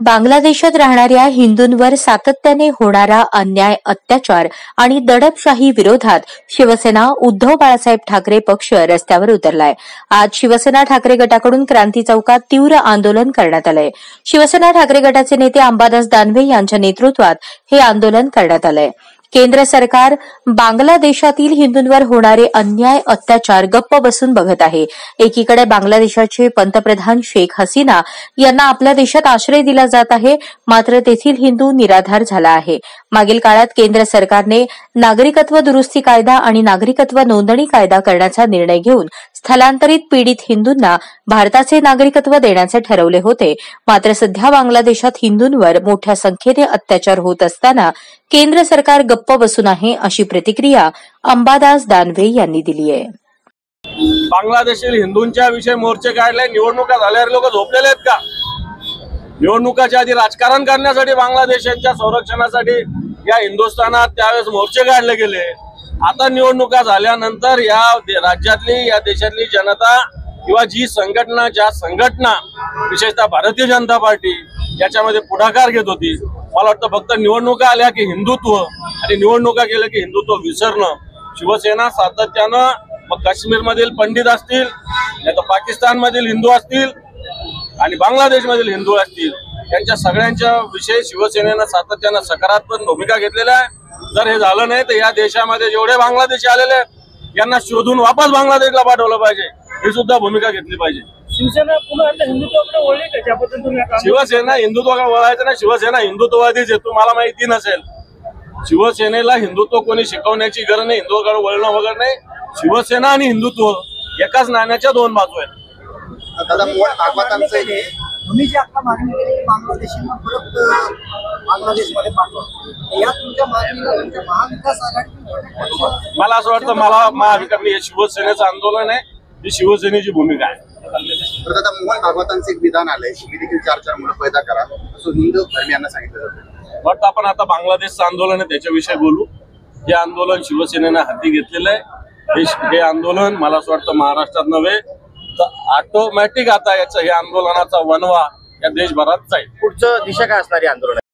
बांगलादेशात राहणाऱ्या हिंदूंवर सातत्याने होणारा अन्याय, अत्याचार आणि दडपशाही विरोधात शिवसेना उद्धव बाळासाहेब ठाकरे पक्ष रस्त्यावर उतरलाय। आज शिवसेना ठाकरे गटाकडून क्रांती चौकात तीव्र आंदोलन करण्यात आलंय। शिवसेना ठाकरे गटाचे नेते अंबादास दानवे यांच्या नेतृत्वात हे आंदोलन करण्यात आलंय। केंद्र सरकार बांगलादेशातील हिंदूंवर होणारे अन्याय, अत्याचार गप्प बसून बघत आहे। एकीकडे बांगलादेशाचे पंतप्रधान शेख हसीना यांना आपल्या देशात आश्रय दिला जात आहे, मात्र तेथील हिंदू निराधार झाला आहे। मागील काळात केंद्र सरकारने नागरिकत्व दुरुस्ती कायदा आणि नागरिकत्व नोंदणी कायदा करण्याचा निर्णय घेऊन स्थलांतरित पीडित हिंदूंना भारताचे नागरिकत्व देण्याचे ठरवले होते। मात्र सध्या बांगलादेशात हिंदूंवर मोठ्या संख्येने अत्याचार होत असताना केंद्र सरकार गप्प बसून आहे, अशी प्रतिक्रिया अंबादास दानवे यांनी दिली आहे। बांगलादेशील हिंदूंच्या विषयी मोर्चे काढले, निवडणुका झाल्यावर लोक झोपलेले आहेत का? निवडणुकाच्या आधी राजकारण करण्यासाठी बांगलादेशाच्या संरक्षणासाठी या हिंदुस्थानात त्यावेळेस मोर्चे काढले गेले। आता निवडणुका झाल्यानंतर या राज्यातली, या देशातली जनता किंवा जी संघटना, ज्या संघटना विशेषतः भारतीय जनता पार्टी याच्यामध्ये पुढाकार घेत होती, मला वाटतं फक्त निवडणुका आल्या की हिंदुत्व आणि निवडणुका केल्या की हिंदुत्व विसरणं। शिवसेना सातत्यानं, मग काश्मीरमधील पंडित असतील, नाही तर पाकिस्तानमधील हिंदू असतील आणि बांगलादेशमधील हिंदू असतील, यांच्या सगळ्यांच्या विषयी शिवसेनेनं सातत्यानं सकारात्मक भूमिका घेतलेल्या आहे। जर हे झालं नाही तर या देशामध्ये जेवढे बांगलादेशी आलेले आहेत यांना शोधून वापस बांगलादेशला पाठवलं पाहिजे, ही सुद्धा भूमिका घेतली पाहिजे। शिवसेना पुन्हा हिंदुत्वाकडे वळली का? त्याबद्दल तुम्ही शिवसेना हिंदुत्वाकडे वळायचं नाही, शिवसेना हिंदुत्ववादीच आहे। तुम्हाला माहिती नसेल, शिवसेनेला हिंदुत्व कोणी शिकवण्याची गरज नाही, हिंदुत्वाकडे वळणं वगैरे नाही। शिवसेना आणि हिंदुत्व एकाच नाण्याच्या दोन बाजू आहेत। तुम्ही जी आता मागणी केली की बांगलादेशींना परत बांगलादेशमध्ये पाठवा, या तुमच्या मागणीला तुमच्या महाविकास आघाडी, मला असं वाटतं, मला महाविकास, हे शिवसेनेचं आंदोलन आहे, ही शिवसेनेची भूमिका आहे। आता मोहन भागवतांचं एक विधान आलंय, तुम्ही देखील 4 मुलं पैदा करा, असं हिंदू धर्मियांना सांगितलं जातं। वाटतं आपण आता बांगलादेशचं आंदोलन आहे त्याच्याविषयी बोलू। हे आंदोलन शिवसेनेनं हाती घेतलेलं आहे। हे आंदोलन मला असं वाटतं महाराष्ट्रात नव्हे तर ऑटोमॅटिक आता याचं, हे आंदोलनाचा वणवा या देशभरात जाईल। पुढचं दिशा काय असणार आहे आंदोलन?